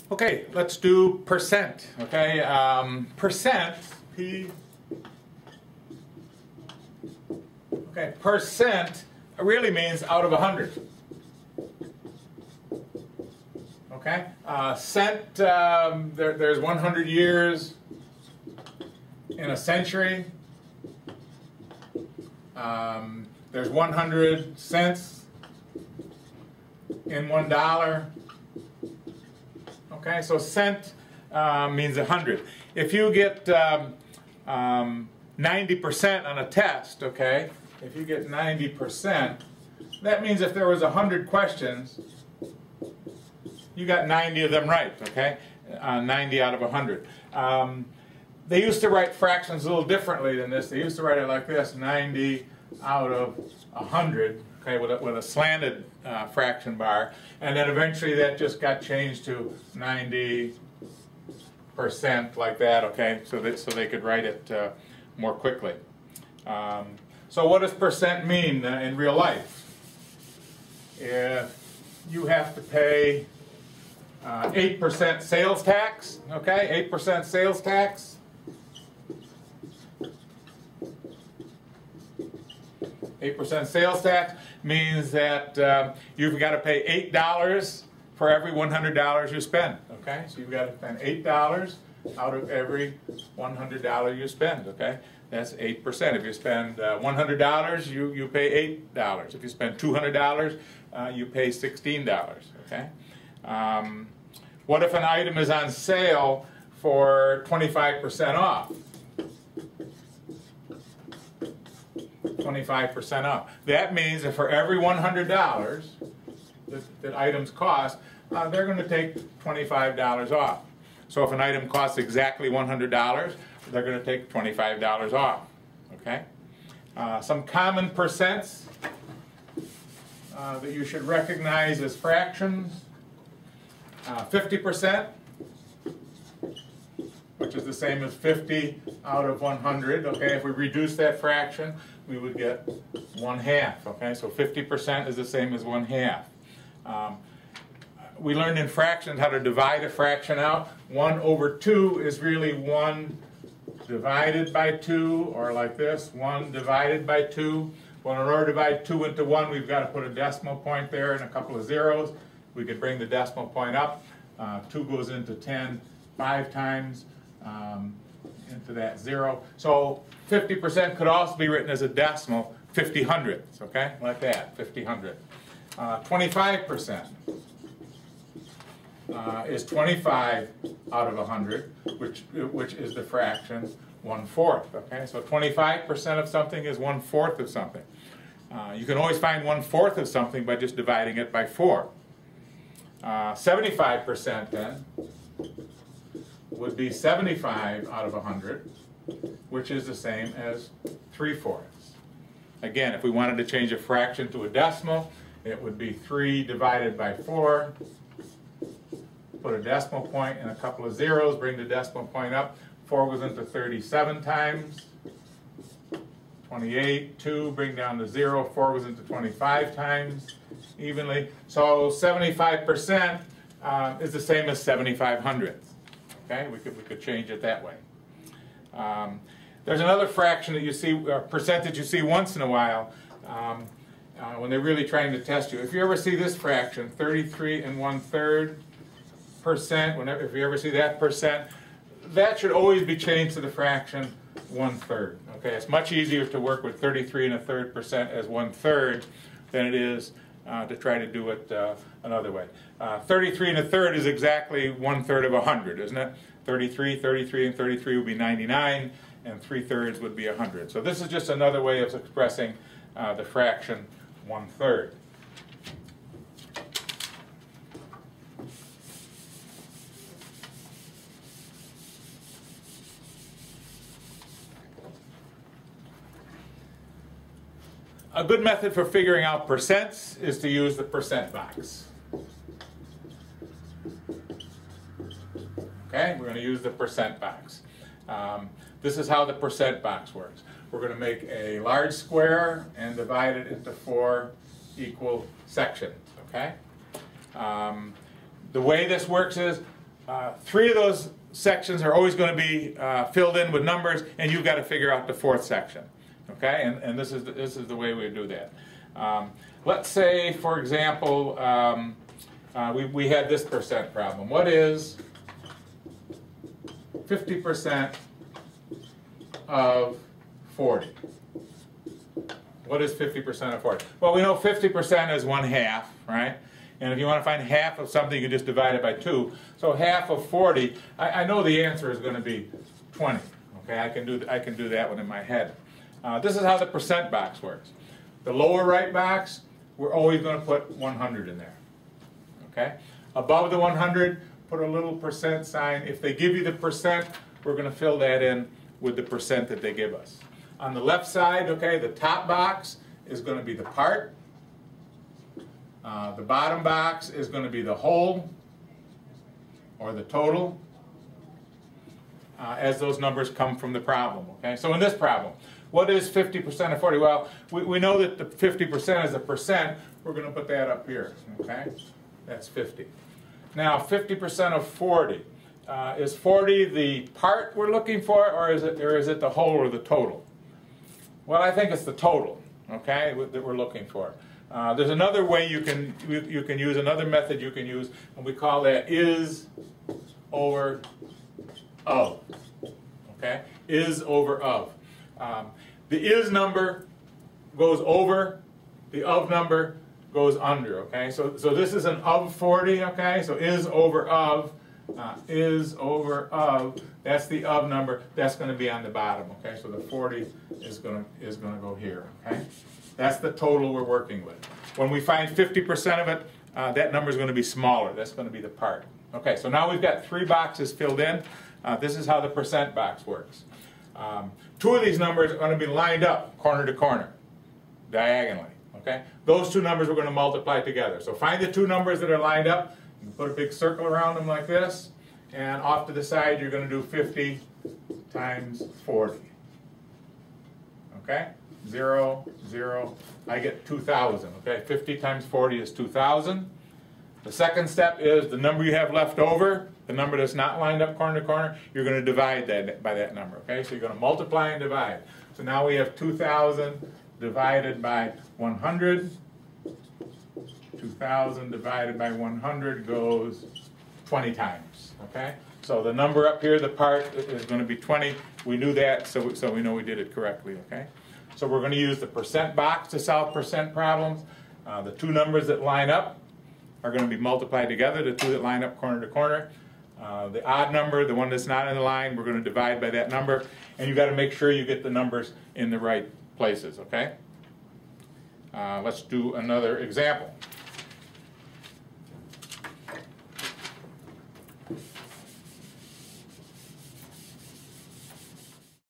Okay, let's do percent. Okay, percent, P. Okay, percent really means out of 100. Okay, cent, there's 100 years in a century. There's 100 cents in $1. Okay, so cent means 100. If you get 90% on a test, okay, if you get 90%, that means if there was 100 questions, you got 90 of them right, okay? 90 out of 100. They used to write fractions a little differently than this. They used to write it like this, 90 out of 100, okay, with a slanted fraction bar. And then eventually that just got changed to 90% like that, okay, so they could write it more quickly. So what does percent mean in real life? If you have to pay 8% sales tax, okay, 8% sales tax. 8% sales tax means that you've got to pay $8 for every $100 you spend, okay? So you've got to spend $8 out of every $100 you spend, okay? That's 8%. If you spend $100, you pay $8. If you spend $200, you pay $16, okay? What if an item is on sale for 25% off? 25% off. That means that for every $100 that items cost, they're going to take $25 off. So if an item costs exactly $100, they're going to take $25 off. Okay? Some common percents that you should recognize as fractions. 50%, which is the same as 50 out of 100. Okay, if we reduce that fraction, we would get 1/2. Okay, so 50% is the same as 1/2. We learned in fractions how to divide a fraction out. 1/2 is really 1 divided by 2, or like this, 1 divided by 2. Well, in order to divide 2 into 1, we've got to put a decimal point there and a couple of zeros. We could bring the decimal point up. 2 goes into 10 5 times into that 0. So 50% could also be written as a decimal, 50 hundredths, okay? Like that, 50 hundredths. 25% is 25 out of 100, which is the fraction 1/4, okay? So 25% of something is 1/4 of something. You can always find 1/4 of something by just dividing it by 4. 75% then would be 75 out of 100, which is the same as 3/4. Again, if we wanted to change a fraction to a decimal, it would be 3 divided by 4. Put a decimal point and a couple of zeros, bring the decimal point up. 4 goes into 37 times. 28, 2, bring down the 0. 4 goes into 25 times evenly. So 75% is the same as 75 hundredths. Okay, we could change it that way. There's another fraction that you see, or percentage you see once in a while when they're really trying to test you. If you ever see this fraction, 33 1/3%, if you ever see that percent, that should always be changed to the fraction 1/3. Okay, it's much easier to work with 33 1/3% as 1/3 than it is to try to do it another way. 33 1/3 is exactly 1/3 of 100, isn't it? 33 and 33 would be 99, and 3/3 would be 100. So this is just another way of expressing the fraction 1/3. A good method for figuring out percents is to use the percent box. Okay, we're going to use the percent box. This is how the percent box works. We're going to make a large square and divide it into 4 equal sections. Okay. The way this works is 3 of those sections are always going to be filled in with numbers, and you've got to figure out the 4th section. Okay, and this is the way we do that. Let's say, for example, we had this percent problem. What is 50% of 40? What is 50% of 40? Well, we know 50% is 1/2, right? And if you want to find half of something, you just divide it by 2. So half of 40, I know the answer is going to be 20. Okay, I can do that one in my head. This is how the percent box works. The lower right box, we're always going to put 100 in there. Okay? Above the 100, put a little percent sign. If they give you the percent, we're going to fill that in with the percent that they give us. On the left side, okay, the top box is going to be the part. The bottom box is going to be the whole or the total as those numbers come from the problem. Okay, so in this problem, what is 50% of 40? Well, we know that the 50% is a percent. We're going to put that up here. Okay, that's 50. Now, 50% of 40. Is 40 the part we're looking for, or is it the whole or the total? Well, I think it's the total, okay, that we're looking for. There's another way you can use, another method you can use, and we call that is over of, okay? Is over of. The is number goes over, the of number goes under, okay? So this is an of 40, okay? So is over of. Is over of, that's the of number, that's going to be on the bottom, okay? So the 40 is going to go here, okay? That's the total we're working with. When we find 50% of it, that number is going to be smaller. That's going to be the part. Okay, so now we've got 3 boxes filled in. This is how the percent box works. 2 of these numbers are going to be lined up corner to corner, diagonally, okay? Those 2 numbers we're going to multiply together. So find the 2 numbers that are lined up. You put a big circle around them like this, and off to the side you're going to do 50 times 40. Okay? 0, 0, I get 2,000. Okay? 50 times 40 is 2,000. The second step is the number you have left over, the number that's not lined up corner to corner, you're going to divide that by that number. Okay? So you're going to multiply and divide. So now we have 2,000 divided by 100. 2,000 divided by 100 goes 20 times, okay? So the number up here, the part, is going to be 20. We knew that, so we know we did it correctly, okay? So we're going to use the percent box to solve percent problems. The 2 numbers that line up are going to be multiplied together, the 2 that line up corner to corner. The odd number, the one that's not in the line, we're going to divide by that number. And you've got to make sure you get the numbers in the right places, okay? Let's do another example.